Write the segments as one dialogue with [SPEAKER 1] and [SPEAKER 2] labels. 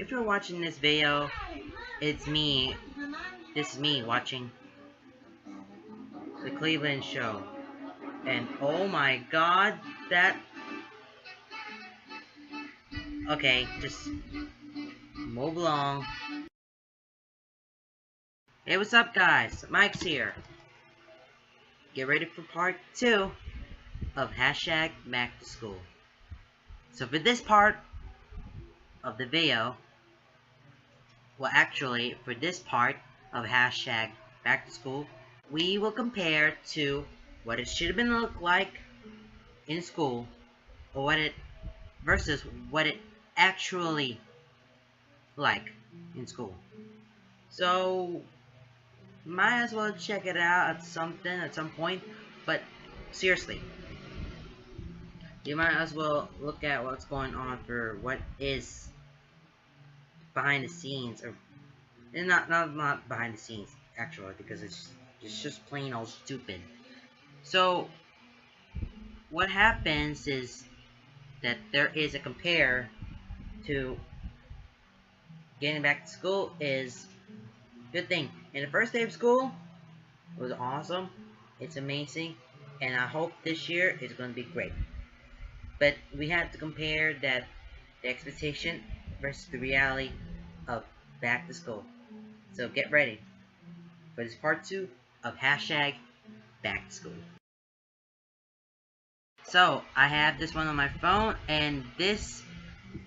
[SPEAKER 1] if you're watching this video, it's me. This is me watching the Cleveland show. And oh my god, that... Okay, just move along. Hey, what's up guys? Mike's here. Get ready for part 2 of hashtag back to school. So for this part of the video, well actually for this part of hashtag back to school, we will compare to what it should have been look like in school, or what it versus what it actually like in school. So might as well check it out at some point, but seriously, you might as well look at what's going on for what is behind the scenes, or not behind the scenes actually, because it's just plain old stupid. So what happens is that there is a compare to getting back to school is good thing. In the first day of school, it was awesome, it's amazing, and I hope this year is going to be great. But we have to compare that the expectation versus the reality of back to school. So get ready for this part 2 of hashtag back to school. So I have this one on my phone, and this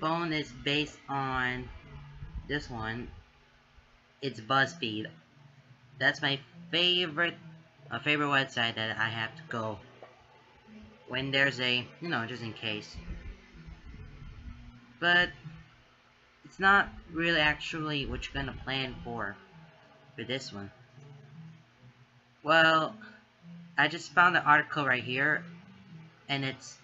[SPEAKER 1] phone is based on this one. It's BuzzFeed. That's my favorite website that I have to go when there's a, just in case. But it's not really actually what you're gonna plan for this one. Well, I just found the article right here, and it's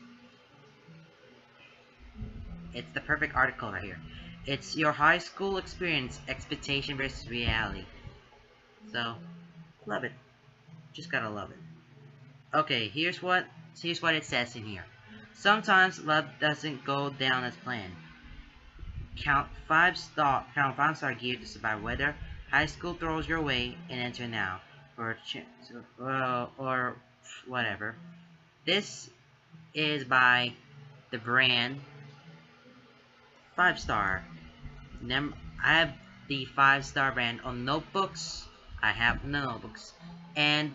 [SPEAKER 1] the perfect article right here. It's your high school experience, expectation versus reality. So, love it. Just gotta love it. Okay, here's what it says in here. Sometimes love doesn't go down as planned. Count 5-star gear to survive weather high school throws your way, and enter now for a chance, or whatever. This is by the brand 5-star. I have the 5-star brand on notebooks. I have no notebooks, and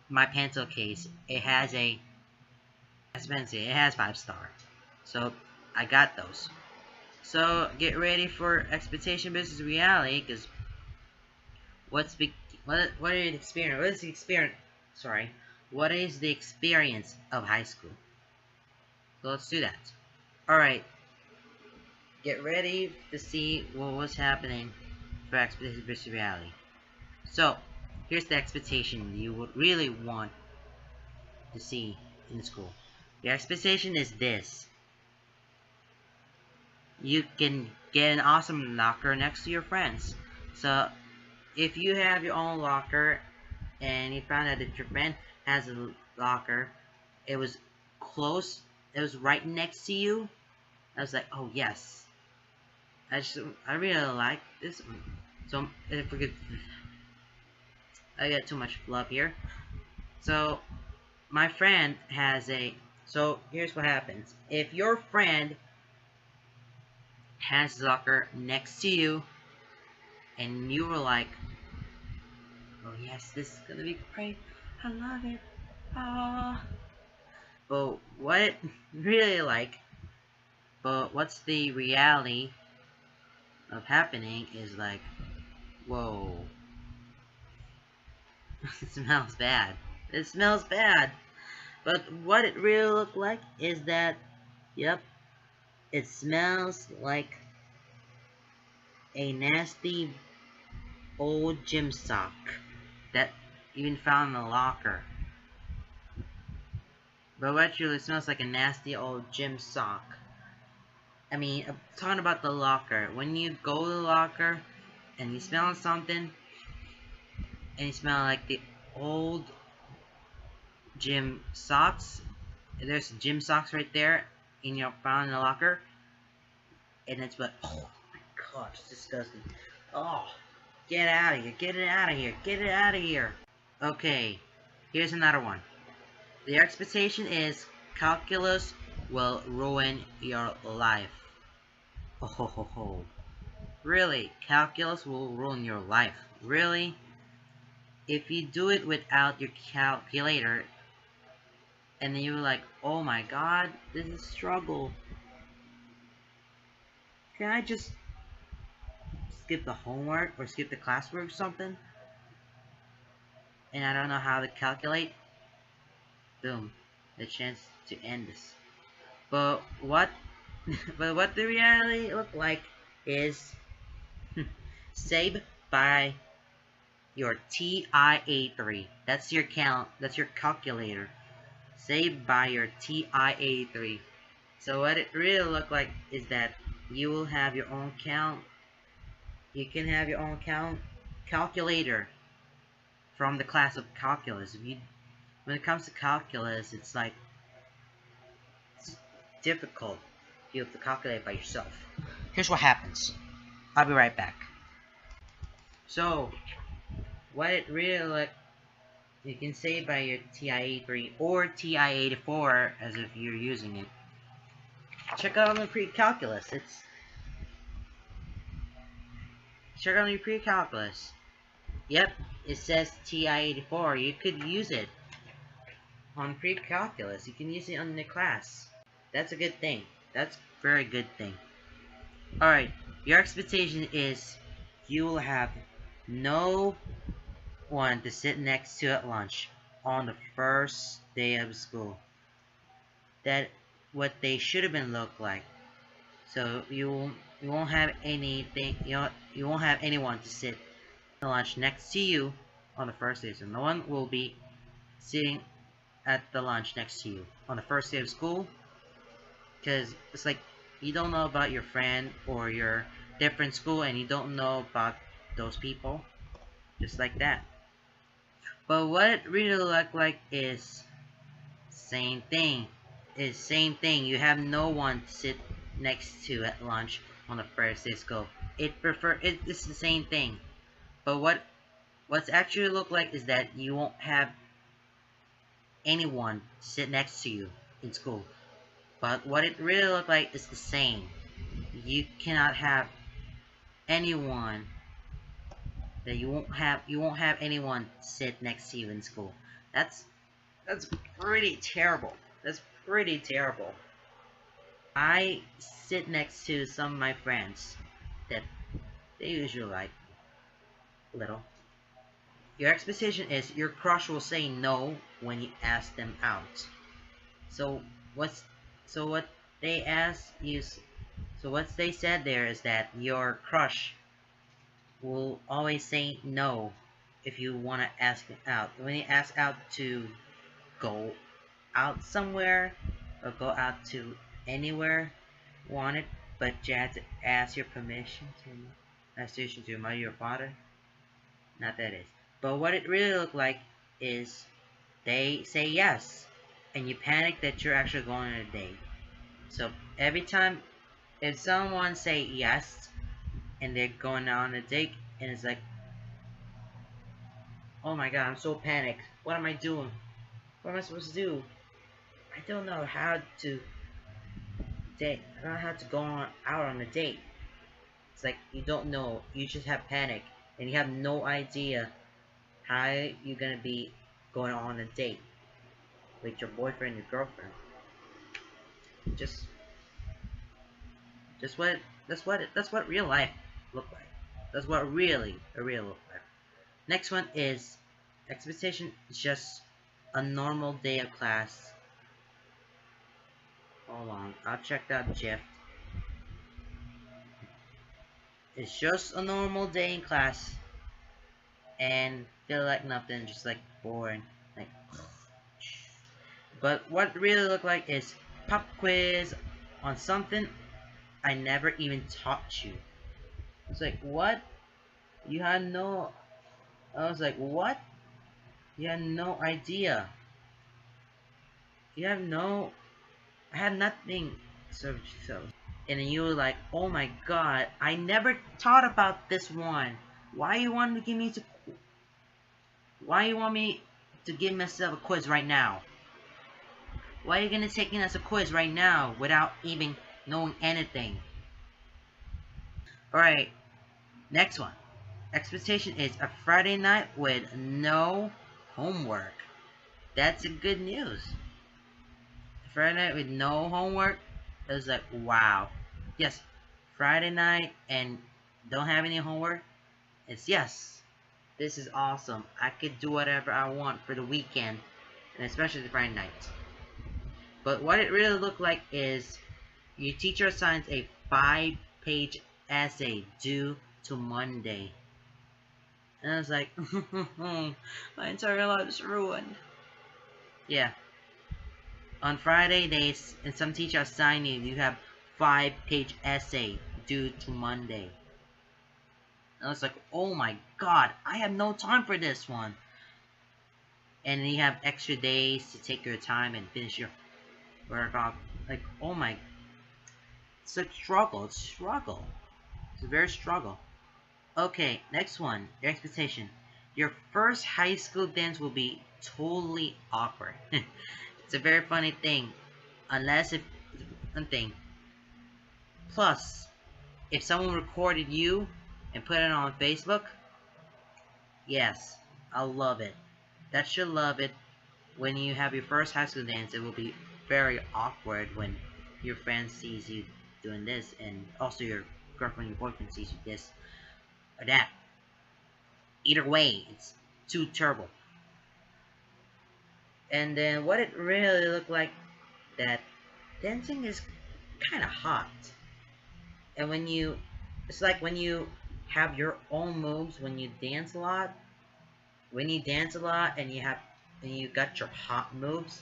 [SPEAKER 1] my pencil case. It has 5-star. So I got those. So get ready for expectation versus reality, because what is the experience of high school? So let's do that. Alright, get ready to see what was happening for expectation versus reality. So here's the expectation you would really want to see in school. Your expectation is this: you can get an awesome locker next to your friends. So if you have your own locker and you found out that your friend has a locker, it was close, it was right next to you, I was like, oh yes, I really like this one. So if we could, I got too much fluff here. So my friend has so here's what happens. If your friend has a locker next to you, and you were like, oh yes, this is gonna be great, I love it, but what really like, but what's the reality of happening is like, whoa, it smells bad. It smells bad. But what it really looked like is that, yep, it smells like a nasty old gym sock that you even found in the locker. But what actually smells like a nasty old gym sock. I mean, I'm talking about the locker. When you go to the locker and you smell something, and you smell like the old gym socks, there's gym socks right there in your found in the locker, and it's like, oh my God, it's disgusting. Oh, get out of here, get it out of here, get it out of here. Okay, here's another one. The expectation is calculus will ruin your life. Oh ho ho ho. Really? Calculus will ruin your life? Really? If you do it without your calculator, and then you're like, oh my god, this is a struggle. Can I just skip the homework or skip the classwork or something? And I don't know how to calculate? Boom. The chance to end this. But what what the reality look like is saved by your TI-83. That's your calculator. Saved by your TI-83. So what it really look like is that you will have your own count. You can have your own calculator from the class of calculus. When it comes to calculus, it's like it's difficult. You have to calculate by yourself. Here's what happens. I'll be right back. So, what it really like, you can say by your TI-83 or TI-84 as if you're using it. Check out on the pre-calculus. Check out on your pre-calculus. Yep, it says TI-84. You could use it on pre-calculus. You can use it on the class. That's a good thing. That's a very good thing. Alright, your expectation is you will have no one to sit next to at lunch on the first day of school. That what they should have been look like. So you won't have anything. You won't have anyone to sit at lunch next to you on the first day. So no one will be sitting at the lunch next to you on the first day of school. Because it's like you don't know about your friend or your different school, and you don't know about those people. Just like that. But what it really look like is same thing. You have no one to sit next to at lunch on the first day of school. It's the same thing. But what's actually look like is that you won't have anyone to sit next to you in school. But what it really look like is the same. You cannot have anyone that you won't have anyone sit next to you in school. That's pretty terrible. That's pretty terrible. I sit next to some of my friends that they usually like little. Your expectation is your crush will say no when you ask them out. So what they said there is that your crush will always say no if you want to ask them out. When you ask out to go out somewhere or go out to anywhere wanted, but you have to ask your permission to your mother or father. Not that is. But what it really look like is they say yes, and you panic that you're actually going on a date. So every time if someone say yes and they're going on a date and it's like, oh my god, I'm so panicked. What am I doing? What am I supposed to do? I don't know how to date. I don't know how to go out on a date. It's like you don't know. You just have panic and you have no idea how you're gonna be going on a date with your boyfriend or girlfriend. That's what real life look like. That's what really a real look like. Next one is expectation is just a normal day of class. Hold on, I'll check that GIF. It's just a normal day in class and feel like nothing, just like boring, like. But what it really look like is pop quiz on something I never even taught you. It's like, what? You had no. I was like, what? You had no idea. You have no. I had nothing. So and then you were like, oh my god, I never thought about this one. Why you want to give me to? Why you want me to give myself a quiz right now? Why are you gonna take me as a quiz right now without even knowing anything? Alright, next one. Expectation is a Friday night with no homework. That's a good news. Friday night with no homework is like, wow. Yes, Friday night and don't have any homework. It's yes. This is awesome. I could do whatever I want for the weekend, and especially the Friday night. But what it really looked like is your teacher assigns a 5-page essay due to Monday. And I was like, my entire life is ruined. Yeah. On Friday, and some teacher assign you have 5-page essay due to Monday. And I was like, oh my god, I have no time for this one. And then you have extra days to take your time and finish your work off. Like, oh my, it's a struggle, it's a struggle. It's a very struggle. Okay, next one, your expectation. Your first high school dance will be totally awkward. It's a very funny thing, unless if one thing. Plus, if someone recorded you and put it on Facebook, yes, I'll love it. That should love it. When you have your first high school dance, it will be very awkward when your friend sees you doing this, and also your girlfriend, your boyfriend sees you this or that. Either way, it's too terrible. And then what it really looked like, that dancing is kind of hot. And when you, it's like when you have your own moves, when you dance a lot, and you got your hot moves,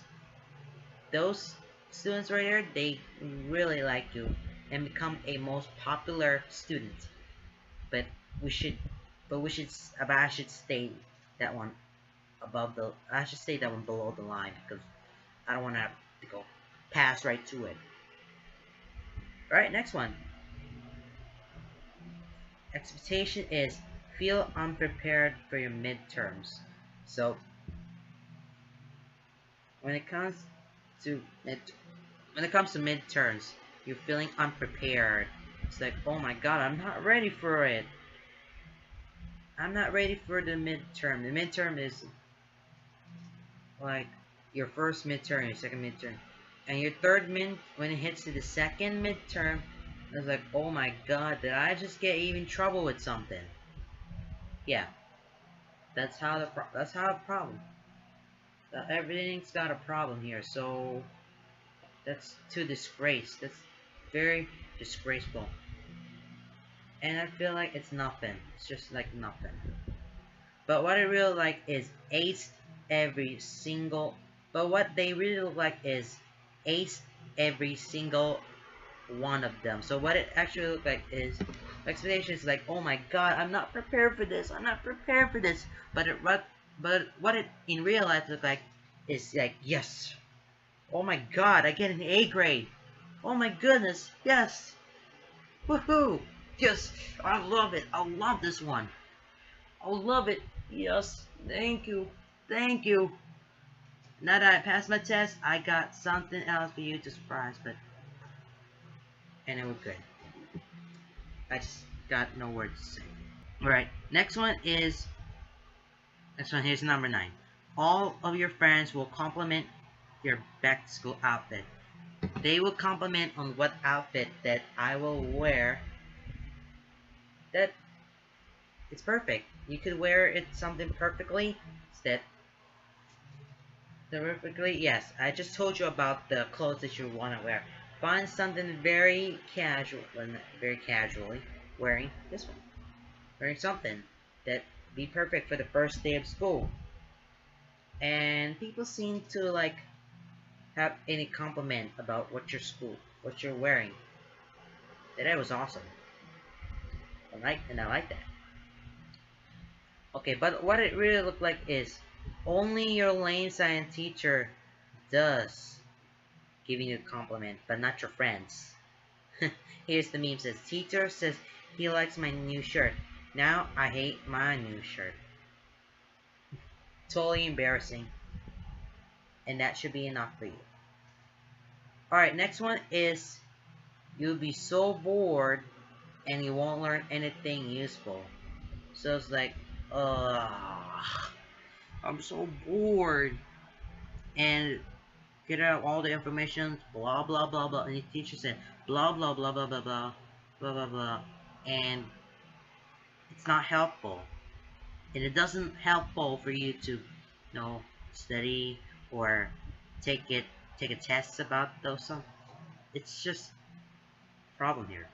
[SPEAKER 1] those students right there, they really like you and become a most popular student. But I should stay that one I should stay that one below the line, because I don't want to have to go pass right to it. Alright, next one. Expectation is feel unprepared for your midterms. So when it comes to midterms, you're feeling unprepared. It's like, oh my god, I'm not ready for it. I'm not ready for the midterm. The midterm is like your first midterm, your second midterm, and your third when it hits to the second midterm, it's like, oh my god, did I just get even trouble with something? Yeah, that's how a problem. Everything's got a problem here, so that's too disgrace. That's very disgraceful. And I feel like it's nothing. It's just like nothing. But what I really like is ace every single. But what they really look like is ace every single one of them. So what it actually looked like is expectation is like, oh my god, I'm not prepared for this. I'm not prepared for this. But what it in real life looked like is like, yes. Oh my god, I get an A grade. Oh my goodness, yes. Woohoo! Yes, I love it. I love this one. I love it. Yes, thank you. Thank you. Now that I passed my test, I got something else for you to surprise, but... and it was good. I just got no words to say. Alright, next one, here's number 9. All of your friends will compliment your back-to-school outfit. They will compliment on what outfit that I will wear. That it's perfect. You could wear it something perfectly. Yes, I just told you about the clothes that you want to wear. Find something very casual, very casually wearing this one. Wearing something that be perfect for the first day of school. And people seem to like have any compliment about what you're wearing. That was awesome. I like that. Okay, but what it really looked like is only your lame science teacher does giving you a compliment, but not your friends. Here's the meme says, teacher says he likes my new shirt. Now I hate my new shirt. Totally embarrassing. And that should be enough for you. Alright, next one is, you'll be so bored and you won't learn anything useful. So it's like, I'm so bored. And get out all the information, blah blah blah blah, and the teacher said blah blah blah blah blah blah blah blah blah, and it's not helpful. And it doesn't helpful for you to, study or take a test about those stuff. It's just a problem here.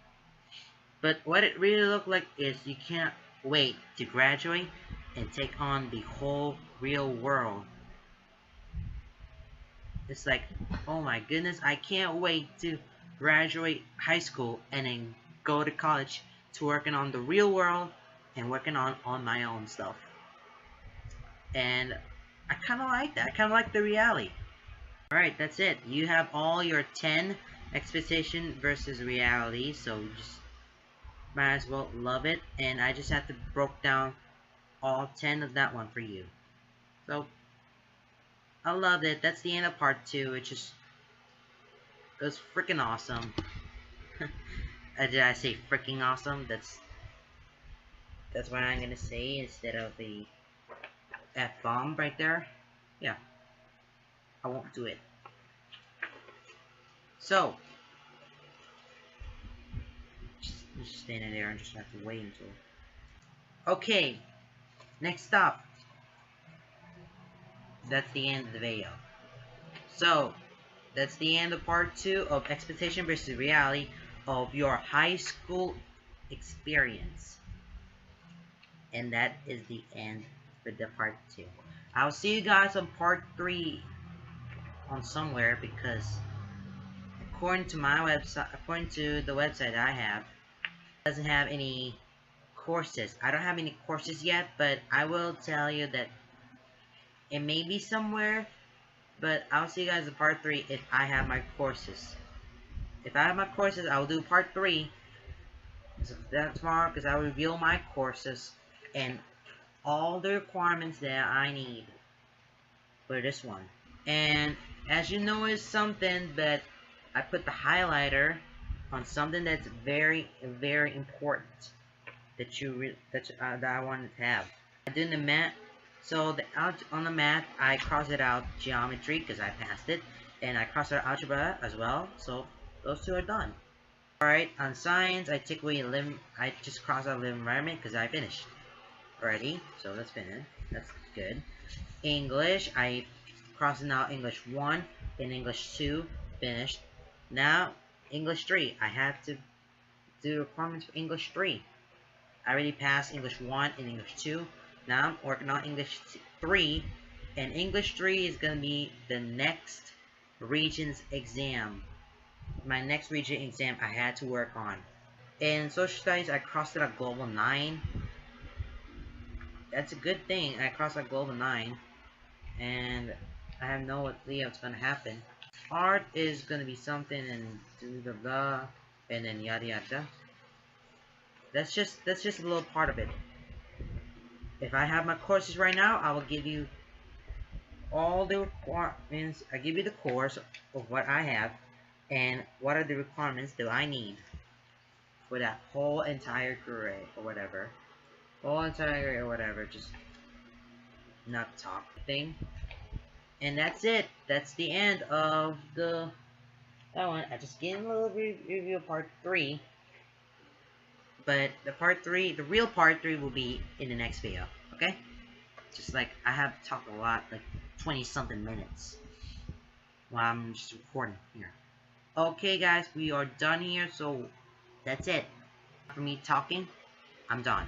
[SPEAKER 1] But what it really looked like is you can't wait to graduate and take on the whole real world. It's like, oh my goodness, I can't wait to graduate high school and then go to college to working on the real world and working on my own stuff. And I kind of like that. I kind of like the reality. Alright, that's it. You have all your 10 expectation versus reality, so you just might as well love it. And I just have to broke down all 10 of that one for you. So I loved it. That's the end of part 2. It was freaking awesome. Did I say freaking awesome? That's what I'm gonna say instead of the F-bomb right there. Yeah. I won't do it. So just standing there and just have to wait until. Okay. Next up. That's the end of the video. So, that's the end of part 2 of expectation versus reality of your high school experience. And that is the end for the part 2. I'll see you guys on part 3 on somewhere, because according to my website, according to the website I have, it doesn't have any courses. I don't have any courses yet, but I will tell you that it may be somewhere, but I'll see you guys in part 3 if I have my courses. If I have my courses, I will do part 3 tomorrow, because I will reveal my courses and all the requirements that I need for this one. And as you know, is something that I put the highlighter on something that's very, very important that I wanted to have. I did the math. So on the math, I crossed it out geometry because I passed it, and I crossed out algebra as well. So those 2 are done. Alright, on science, I take away I just crossed out live environment because I finished already. So that's finished. That's good. English, I crossed out English 1 and English 2, finished. Now English 3, I have to do requirements for English 3. I already passed English 1 and English 2. Now I'm working on English 3, and English 3 is going to be the next Regents exam. My next Regent exam I had to work on. In social studies, I crossed it at Global 9. That's a good thing. I crossed out Global 9, and I have no idea what's going to happen. Art is going to be something, and blah blah, and then yada yada. That's just a little part of it. If I have my courses right now, I will give you all the requirements. I give you the course of what I have and what are the requirements that I need for that whole entire career or whatever. Just not talk thing. And that's it. That's the end of that one. I just gave a little review of part 3. But the real part 3 will be in the next video, okay? Just like, I have to talk a lot, like 20 something minutes while I'm just recording here. Okay guys, we are done here, so that's it. For me talking, I'm done.